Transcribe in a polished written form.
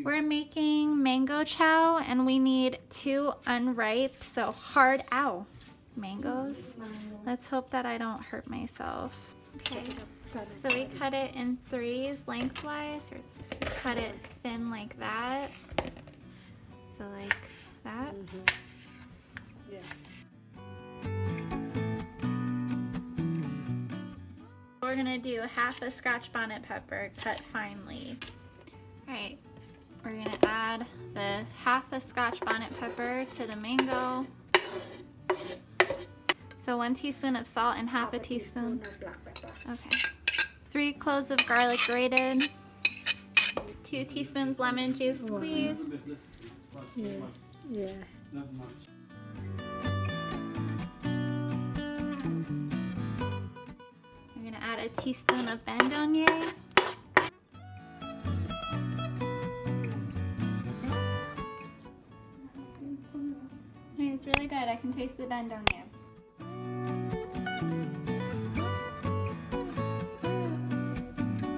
We're making mango chow and we need 2 unripe, so hard, mangoes. Let's hope that I don't hurt myself. Okay, so we cut it in 3s lengthwise, or cut it thin like that. So like that. Yeah. We're gonna do half a Scotch bonnet pepper cut finely. All right, we're gonna add the half a Scotch bonnet pepper to the mango. So 1 teaspoon of salt and half a teaspoon. Okay. 3 cloves of garlic grated. 2 teaspoons lemon juice squeezed. Yeah. Yeah. We're gonna add a teaspoon of bandonnier. It's really good. I can taste the bandonnier.